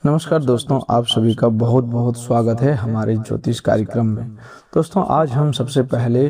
नमस्कार दोस्तों, आप सभी का बहुत बहुत स्वागत है हमारे ज्योतिष कार्यक्रम में। दोस्तों, आज हम सबसे पहले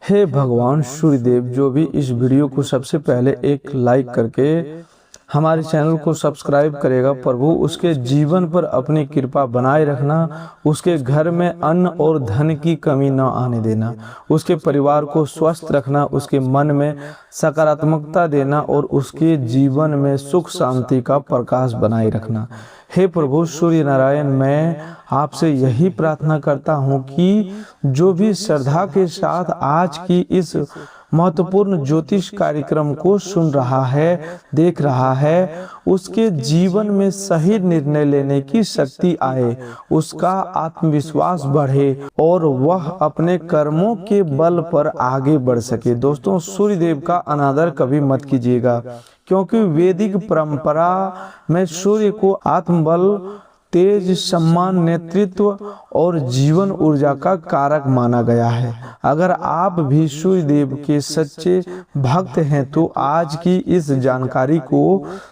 हे भगवान सूर्यदेव, जो भी इस वीडियो को सबसे पहले एक लाइक करके हमारे चैनल को सब्सक्राइब करेगा, प्रभु उसके जीवन पर अपनी कृपा बनाए रखना, उसके घर में अन्न और धन की कमी न आने देना, उसके परिवार को स्वस्थ रखना, उसके मन में सकारात्मकता देना और उसके जीवन में सुख शांति का प्रकाश बनाए रखना। हे प्रभु सूर्य नारायण, मैं आपसे यही प्रार्थना करता हूँ कि जो भी श्रद्धा के साथ आज की इस महत्वपूर्ण ज्योतिष कार्यक्रम को सुन रहा है, देख रहा है, उसके जीवन में सही निर्णय लेने की शक्ति आए, उसका आत्मविश्वास बढ़े और वह अपने कर्मों के बल पर आगे बढ़ सके। दोस्तों, सूर्यदेव का अनादर कभी मत कीजिएगा, क्योंकि वैदिक परंपरा में सूर्य को आत्मबल, तेज, सम्मान, नेतृत्व और जीवन ऊर्जा का कारक माना गया है। अगर आप भी सूर्यदेव के सच्चे भक्त हैं तो आज की इस जानकारी को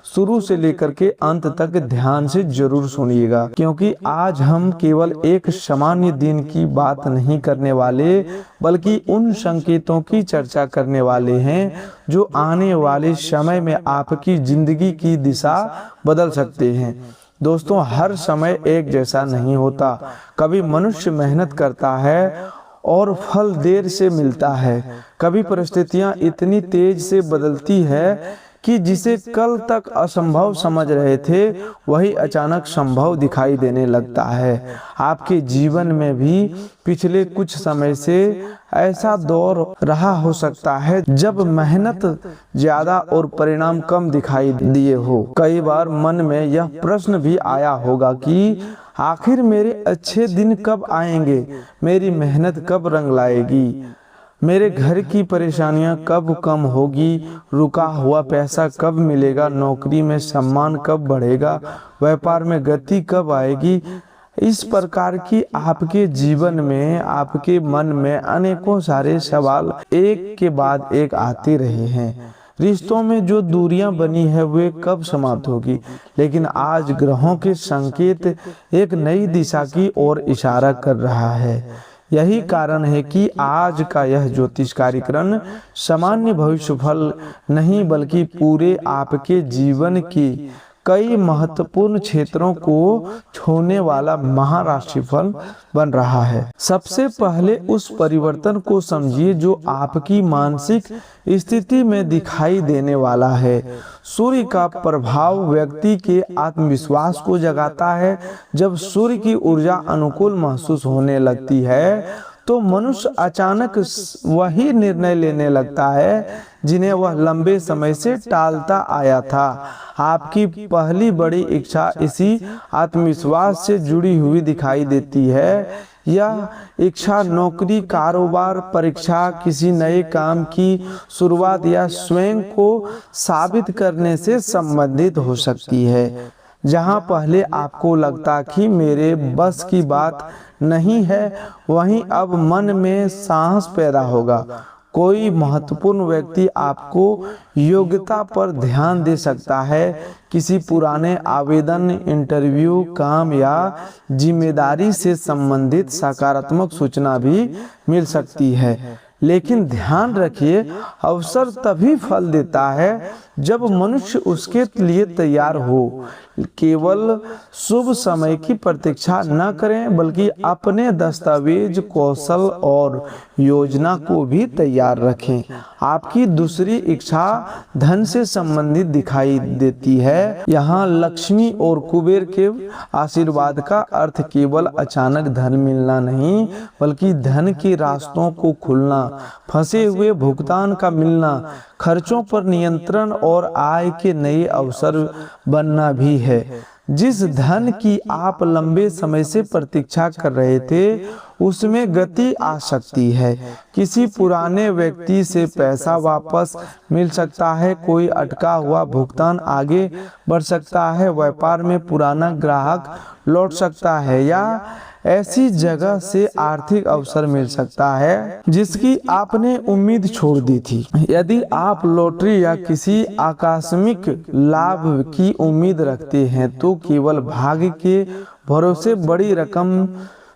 शुरू से लेकर के अंत तक ध्यान से जरूर सुनिएगा, क्योंकि आज हम केवल एक सामान्य दिन की बात नहीं करने वाले, बल्कि उन संकेतों की चर्चा करने वाले हैं जो आने वाले समय में आपकी जिंदगी की दिशा बदल सकते हैं। दोस्तों, हर समय एक जैसा नहीं होता। कभी मनुष्य मेहनत करता है और फल देर से मिलता है, कभी परिस्थितियां इतनी तेज से बदलती है कि जिसे कल तक असंभव समझ रहे थे वही अचानक संभव दिखाई देने लगता है। आपके जीवन में भी पिछले कुछ समय से ऐसा दौर रहा हो सकता है जब मेहनत ज्यादा और परिणाम कम दिखाई दिए हो। कई बार मन में यह प्रश्न भी आया होगा कि आखिर मेरे अच्छे दिन कब आएंगे, मेरी मेहनत कब रंग लाएगी, मेरे घर की परेशानियां कब कम होगी, रुका हुआ पैसा कब मिलेगा, नौकरी में सम्मान कब बढ़ेगा, व्यापार में गति कब आएगी। इस प्रकार की आपके जीवन में, आपके मन में अनेकों सारे सवाल एक के बाद एक आते रहे हैं। रिश्तों में जो दूरियां बनी है वे कब समाप्त होगी, लेकिन आज ग्रहों के संकेत एक नई दिशा की ओर इशारा कर रहा है। यही कारण है कि आज का यह ज्योतिष कार्यक्रम सामान्य भविष्यफल नहीं, बल्कि पूरे आपके जीवन की कई महत्वपूर्ण क्षेत्रों को छूने वाला महाराशिफल बन रहा है। सबसे पहले उस परिवर्तन को समझिए जो आपकी मानसिक स्थिति में दिखाई देने वाला है। सूर्य का प्रभाव व्यक्ति के आत्मविश्वास को जगाता है। जब सूर्य की ऊर्जा अनुकूल महसूस होने लगती है तो मनुष्य अचानक वही निर्णय लेने लगता है जिन्हें वह लंबे समय से टालता आया था। आपकी पहली बड़ी इच्छा इसी आत्मविश्वास से जुड़ी हुई दिखाई देती है। यह इच्छा नौकरी, कारोबार, परीक्षा, किसी नए काम की शुरुआत या स्वयं को साबित करने से संबंधित हो सकती है। जहां पहले आपको लगता कि मेरे बस की बात नहीं है, वहीं अब मन में साहस पैदा होगा। कोई महत्वपूर्ण व्यक्ति आपको योग्यता पर ध्यान दे सकता है। किसी पुराने आवेदन, इंटरव्यू, काम या जिम्मेदारी से संबंधित सकारात्मक सूचना भी मिल सकती है। लेकिन ध्यान रखिए, अवसर तभी फल देता है जब मनुष्य उसके लिए तैयार हो। केवल शुभ समय की प्रतीक्षा न करें, बल्कि अपने दस्तावेज, कौशल और योजना को भी तैयार रखें। आपकी दूसरी इच्छा धन से संबंधित दिखाई देती है। यहाँ लक्ष्मी और कुबेर के आशीर्वाद का अर्थ केवल अचानक धन मिलना नहीं, बल्कि धन के रास्तों को खुलना, फंसे हुए भुगतान का मिलना, खर्चों पर नियंत्रण और आय के नए अवसर बनना भी है। जिस धन की आप लंबे समय से प्रतीक्षा कर रहे थे उसमें गति आ सकती है। किसी पुराने व्यक्ति से पैसा वापस मिल सकता है, कोई अटका हुआ भुगतान आगे बढ़ सकता है, व्यापार में पुराना ग्राहक लौट सकता है या ऐसी जगह से आर्थिक अवसर मिल सकता है जिसकी आपने उम्मीद छोड़ दी थी। यदि आप लॉटरी या किसी आकस्मिक लाभ की उम्मीद रखते हैं तो केवल भाग्य के भरोसे बड़ी रकम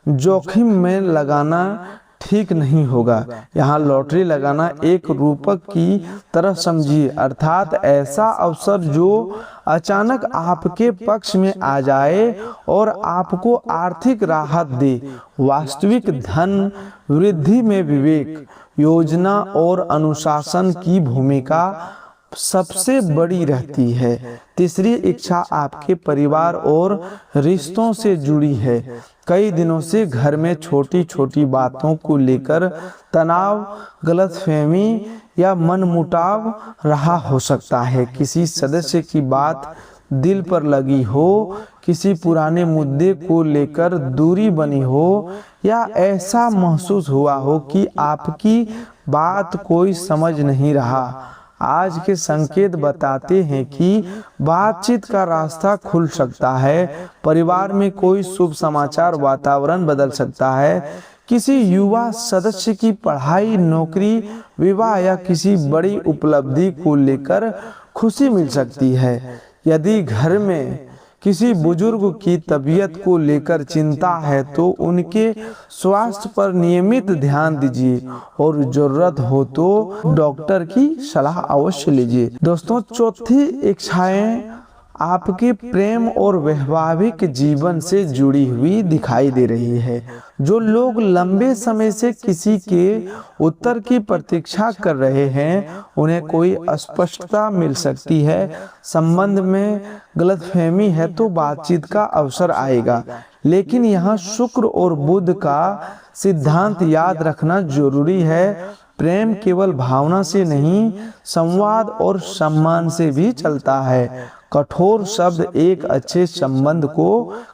जोखिम में लगाना ठीक नहीं होगा। यहाँ लॉटरी लगाना एक रूपक की तरह समझिए, अर्थात ऐसा अवसर जो अचानक आपके पक्ष में आ जाए और आपको आर्थिक राहत दे। वास्तविक धन वृद्धि में विवेक, योजना और अनुशासन की भूमिका सबसे बड़ी रहती है। तीसरी इच्छा आपके परिवार और रिश्तों से जुड़ी है। कई दिनों से घर में छोटी छोटी बातों को लेकर तनाव, गलतफहमी या मनमुटाव रहा हो सकता है। किसी सदस्य की बात दिल पर लगी हो, किसी पुराने मुद्दे को लेकर दूरी बनी हो या ऐसा महसूस हुआ हो कि आपकी बात कोई समझ नहीं रहा। आज के संकेत बताते हैं कि बातचीत का रास्ता खुल सकता है। परिवार में कोई शुभ समाचार, वातावरण बदल सकता है। किसी युवा सदस्य की पढ़ाई, नौकरी, विवाह या किसी बड़ी उपलब्धि को लेकर खुशी मिल सकती है। यदि घर में किसी बुजुर्ग की तबीयत को लेकर चिंता है तो उनके स्वास्थ्य पर नियमित ध्यान दीजिए और जरूरत हो तो डॉक्टर की सलाह अवश्य लीजिए। दोस्तों, चौथी इच्छाएं आपके प्रेम और वैवाहिक जीवन से जुड़ी हुई दिखाई दे रही है। जो लोग लंबे समय से किसी के उत्तर की प्रतीक्षा कर रहे हैं, उन्हें कोई अस्पष्टता मिल सकती है। संबंध में गलतफहमी है तो बातचीत का अवसर आएगा, लेकिन यहाँ शुक्र और बुध का सिद्धांत याद रखना जरूरी है। प्रेम केवल भावना से नहीं, संवाद और सम्मान से भी चलता है। कठोर शब्द एक अच्छे संबंध को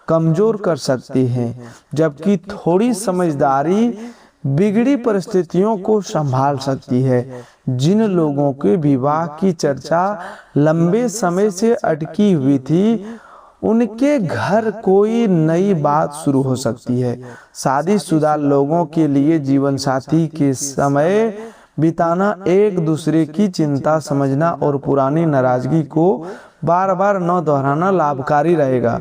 कमजोर कर सकते हैं, जबकि थोड़ी समझदारी बिगड़ी परिस्थितियों को संभाल सकती है। जिन लोगों के विवाह की चर्चा लंबे समय से अटकी हुई थी, उनके घर कोई नई बात शुरू हो सकती है। शादीशुदा लोगों के लिए जीवन साथी के समय बिताना, एक दूसरे की चिंता समझना और पुरानी नाराजगी को बार बार न दोहराना लाभकारी रहेगा।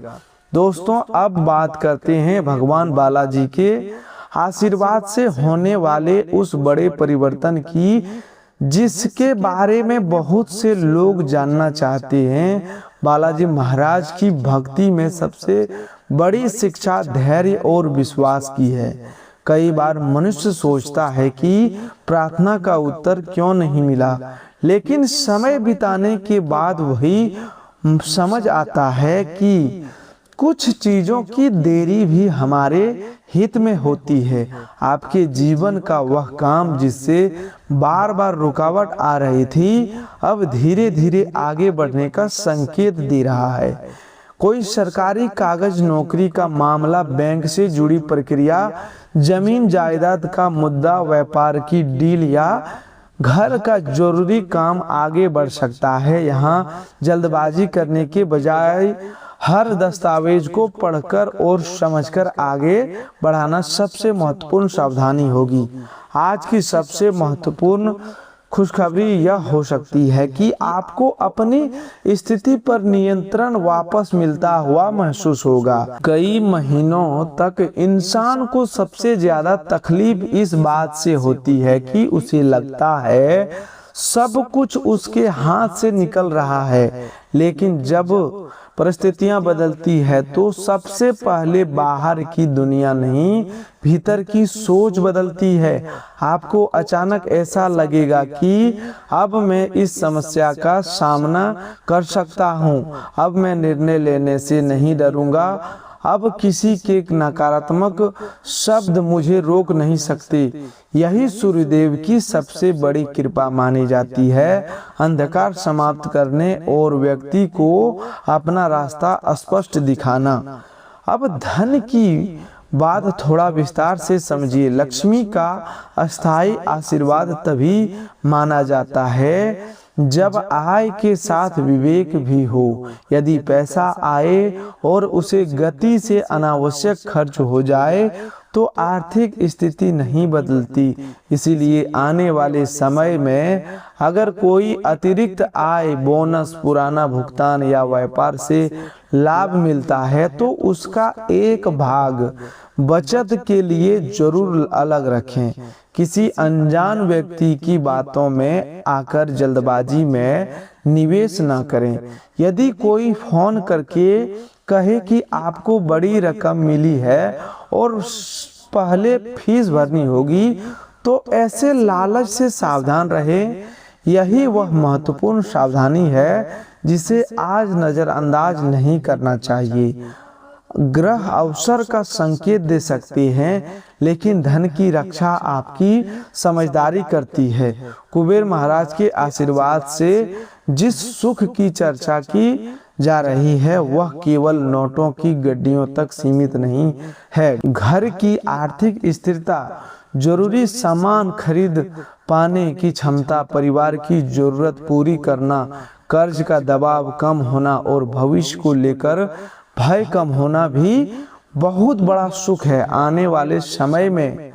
दोस्तों, अब बात करते हैं भगवान बालाजी के आशीर्वाद से होने वाले उस बड़े परिवर्तन की जिसके बारे में बहुत से लोग जानना चाहते हैं। बालाजी महाराज की भक्ति में सबसे बड़ी शिक्षा धैर्य और विश्वास की है। कई बार मनुष्य सोचता है कि प्रार्थना का उत्तर क्यों नहीं मिला, लेकिन समय बिताने के बाद वही समझ आता है कि कुछ चीजों की देरी भी हमारे हित में होती है। आपके जीवन का वह काम जिससे बार बार रुकावट आ रही थी, अब धीरे धीरे आगे बढ़ने का संकेत दे रहा है। कोई सरकारी कागज, नौकरी का मामला, बैंक से जुड़ी प्रक्रिया, जमीन जायदाद का मुद्दा, व्यापार की डील या घर का जरूरी काम आगे बढ़ सकता है। यहाँ जल्दबाजी करने के बजाय हर दस्तावेज को पढ़कर और समझकर आगे बढ़ाना सबसे महत्वपूर्ण सावधानी होगी। आज की सबसे महत्वपूर्ण खुशखबरी यह हो सकती है कि आपको अपनी स्थिति पर नियंत्रण वापस मिलता हुआ महसूस होगा। कई महीनों तक इंसान को सबसे ज्यादा तकलीफ इस बात से होती है कि उसे लगता है सब कुछ उसके हाथ से निकल रहा है, लेकिन जब परिस्थितियां बदलती है तो सबसे पहले बाहर की दुनिया नहीं, भीतर की सोच बदलती है। आपको अचानक ऐसा लगेगा कि अब मैं इस समस्या का सामना कर सकता हूँ, अब मैं निर्णय लेने से नहीं डरूंगा, अब किसी के नकारात्मक शब्द मुझे रोक नहीं सकते। यही सूर्यदेव की सबसे बड़ी कृपा मानी जाती है, अंधकार समाप्त करने और व्यक्ति को अपना रास्ता स्पष्ट दिखाना। अब धन की बात थोड़ा विस्तार से समझिए। लक्ष्मी का अस्थायी आशीर्वाद तभी माना जाता है जब आय के साथ विवेक भी हो। यदि पैसा आए और उसे गति से अनावश्यक खर्च हो जाए तो आर्थिक स्थिति नहीं बदलती। इसीलिए आने वाले समय में अगर कोई अतिरिक्त आय, बोनस, पुराना भुगतान या व्यापार से लाभ मिलता है तो उसका एक भाग बचत के लिए जरूर अलग रखें। किसी अनजान व्यक्ति की बातों में आकर जल्दबाजी में निवेश न करें। यदि कोई फोन करके कहे कि आपको बड़ी रकम मिली है और पहले फीस भरनी होगी तो ऐसे लालच से सावधान रहें। यही वह महत्वपूर्ण सावधानी है जिसे आज नजरअंदाज नहीं करना चाहिए। ग्रह अवसर का संकेत दे सकते हैं लेकिन धन की रक्षा आपकी समझदारी करती है। कुबेर महाराज के आशीर्वाद से जिस सुख की चर्चा की जा रही है वह केवल नोटों की गड्डियों तक सीमित नहीं है। घर की आर्थिक स्थिरता, जरूरी सामान खरीद पाने की क्षमता, परिवार की जरूरत पूरी करना, कर्ज का दबाव कम होना और भविष्य को लेकर भय कम होना भी बहुत बड़ा सुख है। आने वाले समय में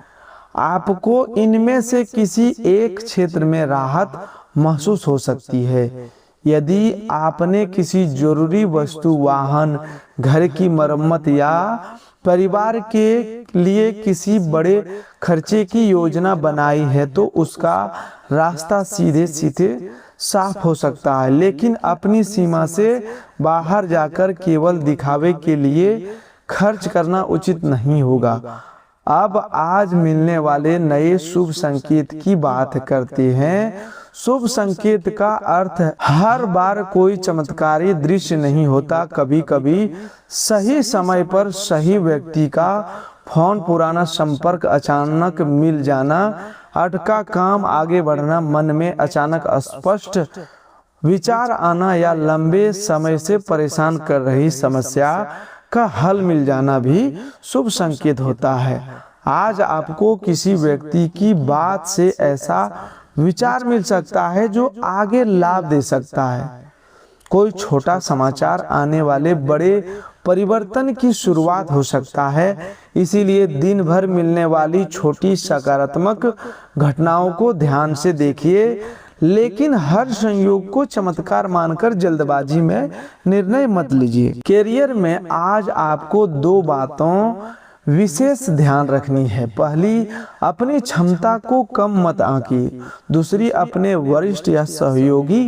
आपको इनमें से किसी एक क्षेत्र में राहत महसूस हो सकती है। यदि आपने किसी जरूरी वस्तु, वाहन, घर की मरम्मत या परिवार के लिए किसी बड़े खर्चे की योजना बनाई है तो उसका रास्ता सीधे सीधे साफ हो सकता है, लेकिन अपनी सीमा से बाहर जाकर केवल दिखावे के लिए खर्च करना उचित नहीं होगा। अब आज मिलने वाले नए शुभ संकेत की बात करते हैं। शुभ संकेत का अर्थ हर बार कोई चमत्कारी दृश्य नहीं होता। कभी कभी सही समय पर सही व्यक्ति का फोन, पुराना संपर्क, अचानक मिल जाना, अटका काम आगे बढ़ना, मन में अचानक स्पष्ट विचार आना या लंबे समय से परेशान कर रही समस्या का हल मिल जाना भी शुभ संकेत होता है। आज आपको किसी व्यक्ति की बात से ऐसा विचार मिल सकता है जो आगे लाभ दे सकता है। कोई छोटा समाचार आने वाले बड़े परिवर्तन की शुरुआत हो सकता है। इसीलिए दिन भर मिलने वाली छोटी सकारात्मक घटनाओं को ध्यान से देखिए, लेकिन हर संयोग को चमत्कार मानकर जल्दबाजी में निर्णय मत लीजिए। करियर में आज आपको दो बातों विशेष ध्यान रखनी है। पहली, अपनी क्षमता को कम मत आंकिए। दूसरी, अपने वरिष्ठ या सहयोगी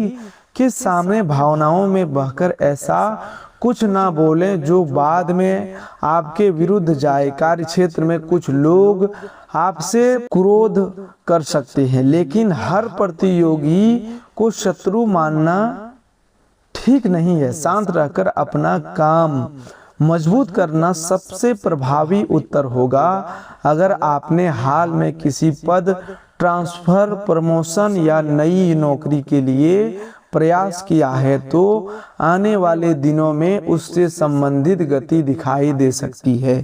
के सामने भावनाओं में बहकर ऐसा कुछ ना बोलें जो बाद में आपके विरुद्ध जाए। कार्य क्षेत्र में कुछ लोग आपसे क्रोध कर सकते हैं, लेकिन हर प्रतियोगी को शत्रु मानना ठीक नहीं है। शांत रहकर अपना काम मजबूत करना सबसे प्रभावी उत्तर होगा। अगर आपने हाल में किसी पद, ट्रांसफर, प्रमोशन या नई नौकरी के लिए प्रयास किया है तो आने वाले दिनों में उससे संबंधित गति दिखाई दे सकती है।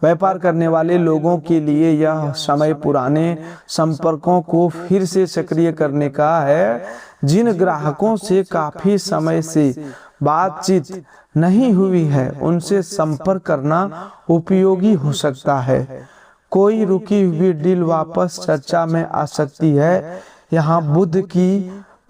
व्यापार करने वाले लोगों के लिए यह समय पुराने संपर्कों को फिर से सक्रिय करने का है। जिन ग्राहकों से काफी समय से बातचीत नहीं हुई है उनसे संपर्क करना उपयोगी हो सकता है। कोई रुकी हुई डील वापस चर्चा में आ सकती है। यहाँ बुध की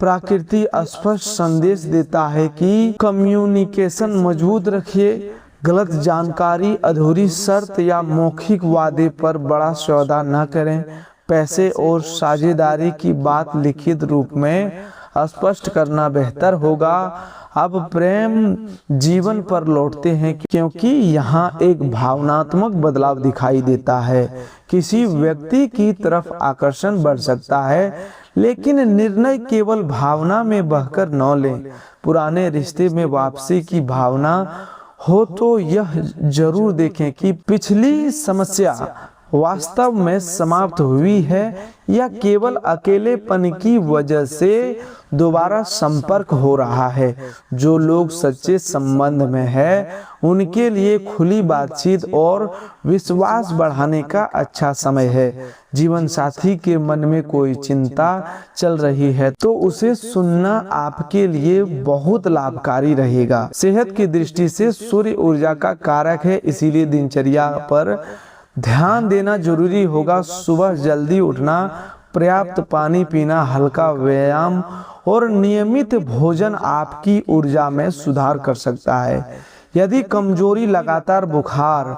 प्रकृति स्पष्ट संदेश देता है कि कम्युनिकेशन मजबूत रखिए। गलत जानकारी, अधूरी शर्त या मौखिक वादे पर बड़ा सौदा न करें। पैसे और साझेदारी की बात लिखित रूप में स्पष्ट करना बेहतर होगा। अब प्रेम जीवन पर लौटते हैं, क्योंकि यहाँ एक भावनात्मक बदलाव दिखाई देता है। किसी व्यक्ति की तरफ आकर्षण बढ़ सकता है, लेकिन निर्णय केवल भावना में बहकर न लें। पुराने रिश्ते में वापसी की भावना हो तो यह जरूर देखें कि पिछली समस्या वास्तव में समाप्त हुई है या केवल अकेलेपन की वजह से दोबारा संपर्क हो रहा है। जो लोग सच्चे संबंध में है उनके लिए खुली बातचीत और विश्वास बढ़ाने का अच्छा समय है। जीवन साथी के मन में कोई चिंता चल रही है तो उसे सुनना आपके लिए बहुत लाभकारी रहेगा। सेहत की दृष्टि से सूर्य ऊर्जा का कारक है, इसीलिए दिनचर्या पर ध्यान देना जरूरी होगा। सुबह जल्दी उठना, पर्याप्त पानी पीना, हल्का व्यायाम और नियमित भोजन आपकी ऊर्जा में सुधार कर सकता है। यदि कमजोरी, लगातार बुखार,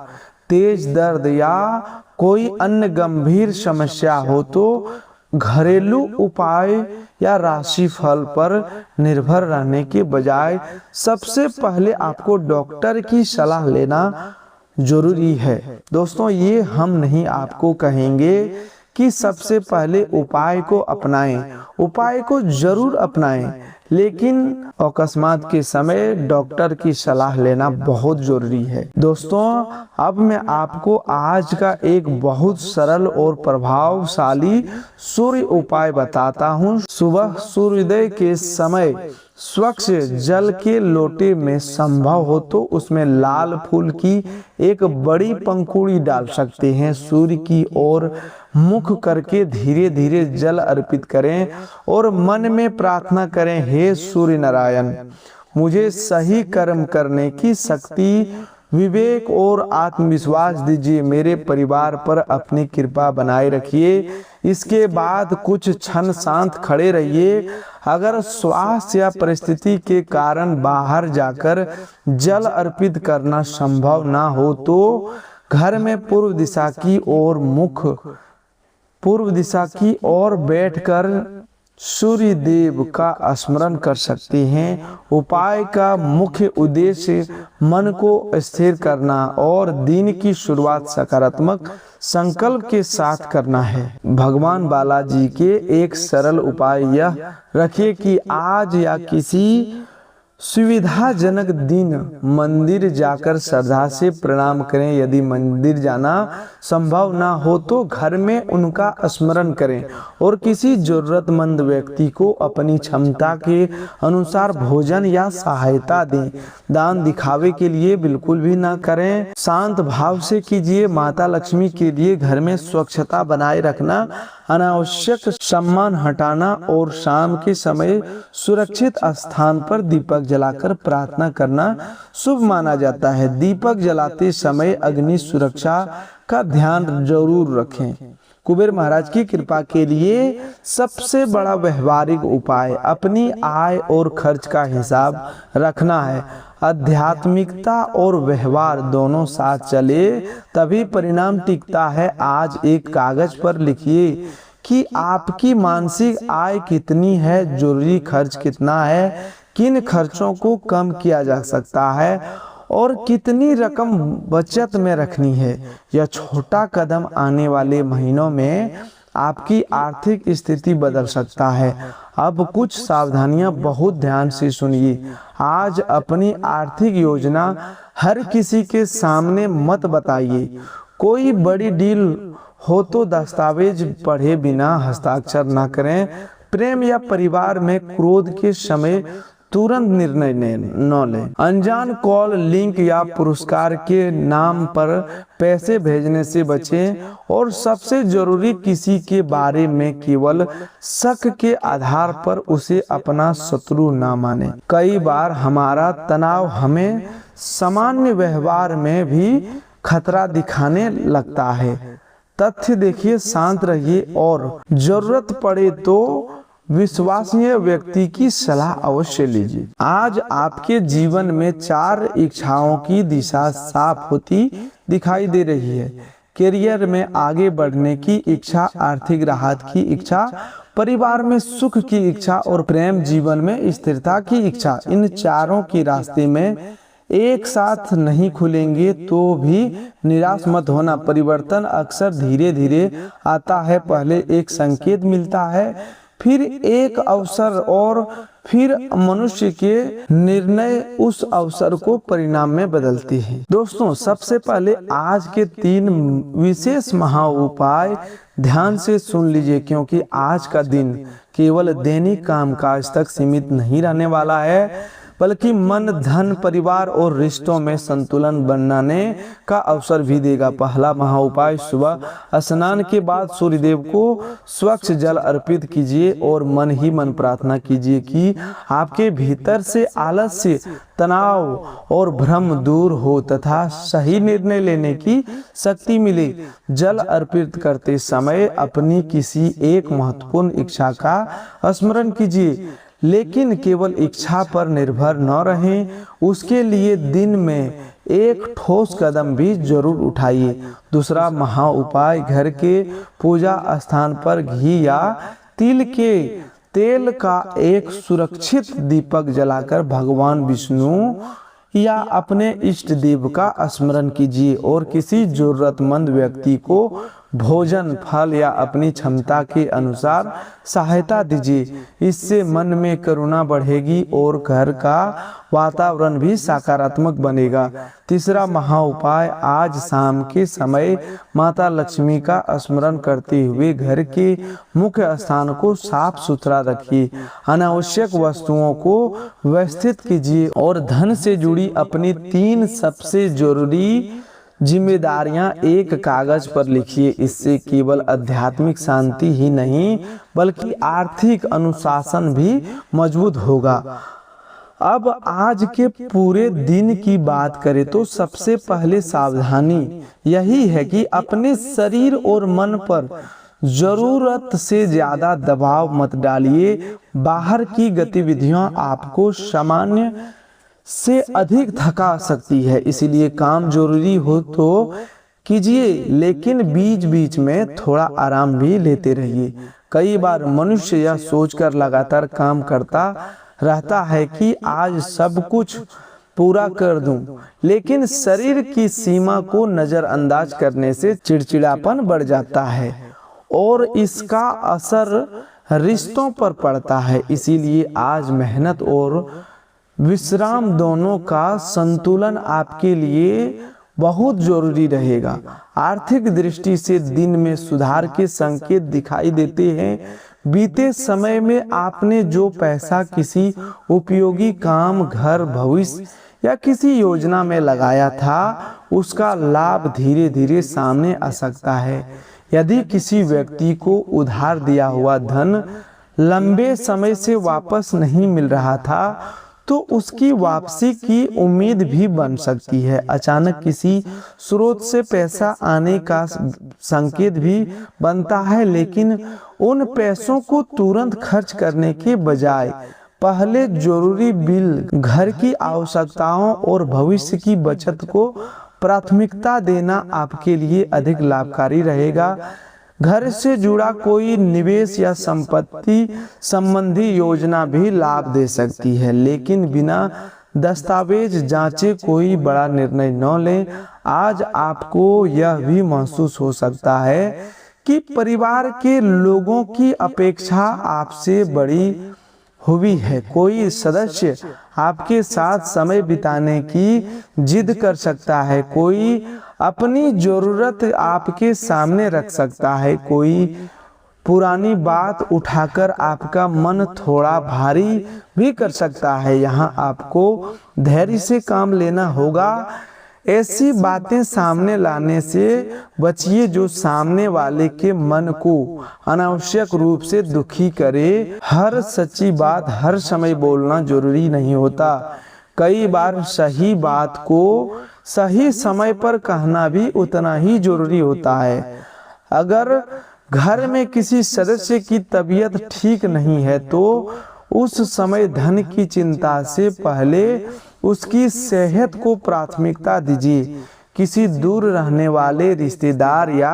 तेज दर्द या कोई अन्य गंभीर समस्या हो तो घरेलू उपाय या राशिफल पर निर्भर रहने के बजाय सबसे पहले आपको डॉक्टर की सलाह लेना जरूरी है। दोस्तों, ये हम नहीं आपको कहेंगे कि सबसे पहले उपाय को अपनाएं। उपाय को जरूर अपनाएं, लेकिन अकस्मात के समय डॉक्टर की सलाह लेना बहुत जरूरी है। दोस्तों, अब मैं आपको आज का एक बहुत सरल और प्रभावशाली सूर्य उपाय बताता हूँ। सुबह सूर्योदय के समय स्वच्छ जल के लोटे में संभव हो तो उसमें लाल फूल की एक बड़ी पंखुड़ी डाल सकते हैं। सूर्य की ओर मुख करके धीरे धीरे जल अर्पित करें और मन में प्रार्थना करें, हे सूर्य नारायण, मुझे सही कर्म करने की शक्ति, विवेक और आत्मविश्वास दीजिए। मेरे परिवार पर अपनी कृपा बनाए रखिए। इसके बाद कुछ क्षण शांत खड़े रहिए। अगर स्वास्थ्य या परिस्थिति के कारण बाहर जाकर जल अर्पित करना संभव ना हो तो घर में पूर्व दिशा की ओर बैठकर सूर्य देव का स्मरण कर सकते हैं। उपाय का मुख्य उद्देश्य मन को स्थिर करना और दिन की शुरुआत सकारात्मक संकल्प के साथ करना है। भगवान बालाजी के एक सरल उपाय यह रखिए कि आज या किसी सुविधाजनक दिन मंदिर जाकर श्रद्धा से प्रणाम करें। यदि मंदिर जाना संभव ना हो तो घर में उनका स्मरण करें और किसी जरूरतमंद व्यक्ति को अपनी क्षमता के अनुसार भोजन या सहायता दें। दान दिखावे के लिए बिल्कुल भी ना करें, शांत भाव से कीजिए। माता लक्ष्मी के लिए घर में स्वच्छता बनाए रखना, अनावश्यक सामान हटाना और शाम के समय सुरक्षित स्थान पर दीपक जलाकर प्रार्थना करना शुभ माना जाता है। दीपक जलाते समय अग्नि सुरक्षा का ध्यान जरूर रखें। कुबेर महाराज की कृपा के लिए सबसे बड़ा व्यवहारिक उपाय अपनी आय और खर्च का हिसाब रखना है। आध्यात्मिकता और व्यवहार दोनों साथ चले तभी परिणाम टिकता है। आज एक कागज पर लिखिए कि आपकी मानसिक आय कितनी है, जरूरी खर्च कितना है, किन खर्चों को कम किया जा सकता है और कितनी रकम बचत में रखनी है। यह छोटा कदम आने वाले महीनों में आपकी आर्थिक स्थिति बदल सकता है। अब कुछ सावधानियां बहुत ध्यान से सुनिए। आज अपनी आर्थिक योजना हर किसी के सामने मत बताइए। कोई बड़ी डील हो तो दस्तावेज पढ़े बिना हस्ताक्षर न करें। प्रेम या परिवार में क्रोध के समय तुरंत निर्णय न लें। अनजान कॉल, लिंक या पुरस्कार के नाम पर पैसे भेजने से बचें और सबसे जरूरी, किसी के बारे में केवल शक के आधार पर उसे अपना शत्रु ना माने। कई बार हमारा तनाव हमें सामान्य व्यवहार में भी खतरा दिखाने लगता है। तथ्य देखिए, शांत रहिए और जरूरत पड़े तो विश्वसनीय व्यक्ति की सलाह अवश्य लीजिए। आज आपके जीवन में 4 इच्छाओं की दिशा साफ होती दिखाई दे रही है। करियर में आगे बढ़ने की इच्छा, आर्थिक राहत की इच्छा, परिवार में सुख की इच्छा और प्रेम जीवन में स्थिरता की इच्छा। इन चारों के रास्ते में एक साथ नहीं खुलेंगे तो भी निराश मत होना। परिवर्तन अक्सर धीरे धीरे आता है। पहले एक संकेत मिलता है, फिर एक अवसर और फिर मनुष्य के निर्णय उस अवसर को परिणाम में बदलती है। दोस्तों, सबसे पहले आज के 3 विशेष महा उपाय ध्यान से सुन लीजिए, क्योंकि आज का दिन केवल दैनिक कामकाज तक सीमित नहीं रहने वाला है, बल्कि मन, धन, परिवार और रिश्तों में संतुलन बनाने का अवसर भी देगा। पहला महा उपाय, सुबह स्नान के बाद सूर्यदेव को स्वच्छ जल अर्पित कीजिए और मन ही मन प्रार्थना कीजिए कि आपके भीतर से आलस्य, तनाव और भ्रम दूर हो तथा सही निर्णय लेने की शक्ति मिले। जल अर्पित करते समय अपनी किसी एक महत्वपूर्ण इच्छा का स्मरण कीजिए, लेकिन केवल इच्छा पर निर्भर न रहें, उसके लिए दिन में एक ठोस कदम भी जरूर उठाइए। दूसरा महा उपाय, घर के पूजा स्थान पर घी या तिल के तेल का एक सुरक्षित दीपक जलाकर भगवान विष्णु या अपने इष्ट देव का स्मरण कीजिए और किसी जरूरतमंद व्यक्ति को भोजन, फल या अपनी क्षमता के अनुसार सहायता दीजिए। इससे मन में करुणा बढ़ेगी और घर का वातावरण भी सकारात्मक बनेगा। तीसरा महा उपाय, आज शाम के समय माता लक्ष्मी का स्मरण करते हुए घर के मुख्य स्थान को साफ सुथरा रखिए। अनावश्यक वस्तुओं को व्यवस्थित कीजिए और धन से जुड़ी अपनी 3 सबसे जरूरी जिम्मेदारियां एक कागज पर लिखिए। इससे केवल आध्यात्मिक शांति ही नहीं बल्कि आर्थिक अनुशासन भी मजबूत होगा। अब आज के पूरे दिन की बात करें तो सबसे पहले सावधानी यही है कि अपने शरीर और मन पर जरूरत से ज्यादा दबाव मत डालिए। बाहर की गतिविधियां आपको सामान्य से अधिक थका सकती है, इसीलिए काम जरूरी हो तो कीजिए, लेकिन बीच बीच में थोड़ा आराम भी लेते रहिए। कई बार मनुष्य यह सोचकर लगातार काम करता रहता है कि आज सब कुछ पूरा कर दूं, लेकिन शरीर की सीमा को नजरअंदाज करने से चिड़चिड़ापन बढ़ जाता है और इसका असर रिश्तों पर पड़ता है। इसीलिए आज मेहनत और विश्राम दोनों का संतुलन आपके लिए बहुत जरूरी रहेगा। आर्थिक दृष्टि से दिन में सुधार के संकेत दिखाई देते हैं। बीते समय में आपने जो पैसा किसी उपयोगी काम, घर, भविष्य या किसी योजना में लगाया था, उसका लाभ धीरे धीरे सामने आ सकता है। यदि किसी व्यक्ति को उधार दिया हुआ धन लंबे समय से वापस नहीं मिल रहा था, तो उसकी वापसी की उम्मीद भी बन सकती है। अचानक किसी स्रोत से पैसा आने का संकेत भी बनता है, लेकिन उन पैसों को तुरंत खर्च करने के बजाय पहले जरूरी बिल, घर की आवश्यकताओं और भविष्य की बचत को प्राथमिकता देना आपके लिए अधिक लाभकारी रहेगा। घर से जुड़ा कोई निवेश या संपत्ति संबंधी योजना भी लाभ दे सकती है, लेकिन बिना दस्तावेज जांचे कोई बड़ा निर्णय न लें। आज आपको यह भी महसूस हो सकता है कि परिवार के लोगों की अपेक्षा आपसे बड़ी हुई है। कोई सदस्य आपके साथ समय बिताने की जिद कर सकता है, कोई अपनी जरूरत आपके सामने रख सकता है, कोई पुरानी बात उठाकर आपका मन थोड़ा भारी भी कर सकता है। यहाँ आपको धैर्य से काम लेना होगा। ऐसी बातें सामने लाने से बचिए जो सामने वाले के मन को अनावश्यक रूप से दुखी करे। हर सच्ची बात हर समय बोलना जरूरी नहीं होता। कई बार सही बात को सही समय पर कहना भी उतना ही जरूरी होता है। अगर घर में किसी सदस्य की तबीयत ठीक नहीं है तो उस समय धन की चिंता से पहले उसकी सेहत को प्राथमिकता दीजिए। किसी दूर रहने वाले रिश्तेदार या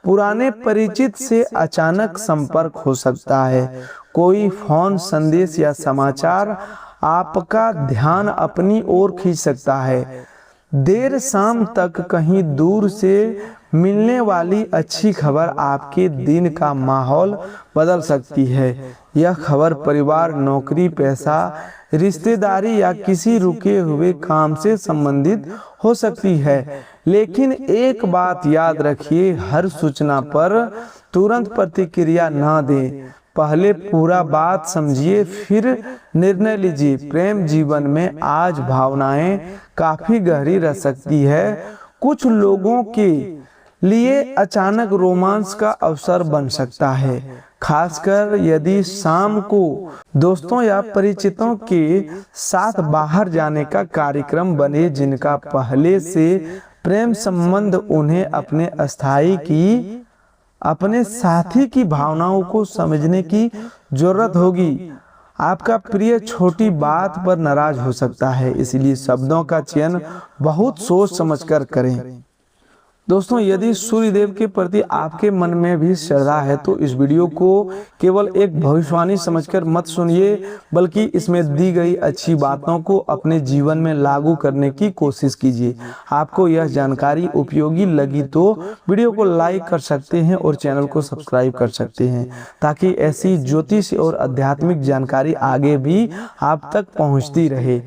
पुराने परिचित से अचानक संपर्क हो सकता है। कोई फोन संदेश या समाचार आपका ध्यान अपनी ओर खींच सकता है। देर शाम तक कहीं दूर से मिलने वाली अच्छी खबर आपके दिन का माहौल बदल सकती है। यह खबर परिवार, नौकरी, पैसा, रिश्तेदारी या किसी रुके हुए काम से संबंधित हो सकती है। लेकिन एक बात याद रखिए, हर सूचना पर तुरंत प्रतिक्रिया न दें। पहले पूरा बात समझिए, फिर निर्णय लीजिए। प्रेम जीवन में आज भावनाएं काफी गहरी रह सकती है। कुछ लोगों के लिए अचानक रोमांस का अवसर बन सकता है, खासकर यदि शाम को दोस्तों या परिचितों के साथ बाहर जाने का कार्यक्रम बने। जिनका पहले से प्रेम संबंध, उन्हें अपने साथी की भावनाओं को समझने की जरूरत होगी। आपका प्रिय छोटी बात पर नाराज हो सकता है, इसलिए शब्दों का चयन बहुत सोच समझकर करें। दोस्तों, यदि सूर्यदेव के प्रति आपके मन में भी श्रद्धा है तो इस वीडियो को केवल एक भविष्यवाणी समझकर मत सुनिए, बल्कि इसमें दी गई अच्छी बातों को अपने जीवन में लागू करने की कोशिश कीजिए। आपको यह जानकारी उपयोगी लगी तो वीडियो को लाइक कर सकते हैं और चैनल को सब्सक्राइब कर सकते हैं, ताकि ऐसी ज्योतिष और आध्यात्मिक जानकारी आगे भी आप तक पहुँचती रहे।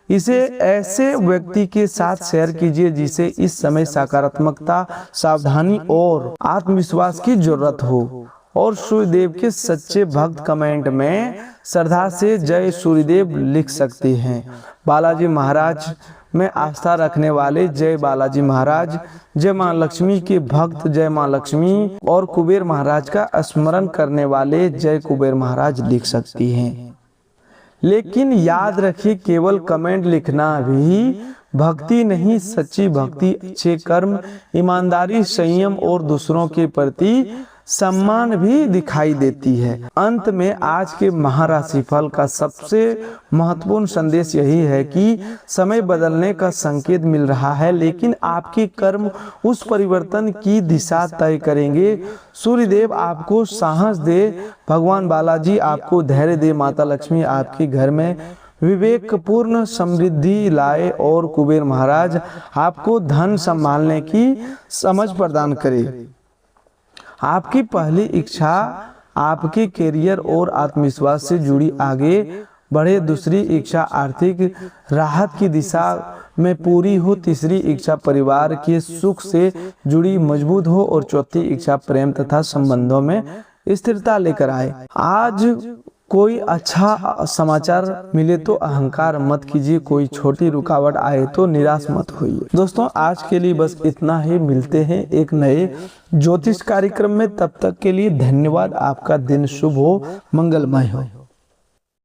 इसे ऐसे व्यक्ति के साथ शेयर कीजिए जिसे इस समय सकारात्मकता, सावधानी और आत्मविश्वास की जरूरत हो। और सूर्यदेव के सच्चे भक्त कमेंट में श्रद्धा से जय सूर्यदेव लिख सकते हैं। बालाजी महाराज में आस्था रखने वाले जय बालाजी महाराज, जय मां लक्ष्मी के भक्त जय मां लक्ष्मी, और कुबेर महाराज का स्मरण करने वाले जय कुबेर महाराज लिख सकती हैं। लेकिन याद रखिए, केवल कमेंट लिखना भी भक्ति नहीं, सच्ची भक्ति अच्छे कर्म, ईमानदारी, संयम और दूसरों के प्रति सम्मान भी दिखाई देती है। अंत में आज के महाराशि फल का सबसे महत्वपूर्ण संदेश यही है कि समय बदलने का संकेत मिल रहा है, लेकिन आपके कर्म उस परिवर्तन की दिशा तय करेंगे। सूर्यदेव आपको साहस दे, भगवान बालाजी आपको धैर्य दे, माता लक्ष्मी आपके घर में विवेकपूर्ण समृद्धि लाए और कुबेर महाराज आपको धन संभालने की समझ प्रदान करे। आपकी पहली इच्छा आपके करियर और आत्मविश्वास से जुड़ी आगे बढ़े, दूसरी इच्छा आर्थिक राहत की दिशा में पूरी हो, तीसरी इच्छा परिवार के सुख से जुड़ी मजबूत हो और चौथी इच्छा प्रेम तथा संबंधों में स्थिरता लेकर आए। आज कोई अच्छा समाचार मिले तो अहंकार मत कीजिए, कोई छोटी रुकावट आए तो निराश मत होइए। दोस्तों, आज के लिए बस इतना ही। मिलते हैं एक नए ज्योतिष कार्यक्रम में, तब तक के लिए धन्यवाद। आपका दिन शुभ हो, मंगलमय हो।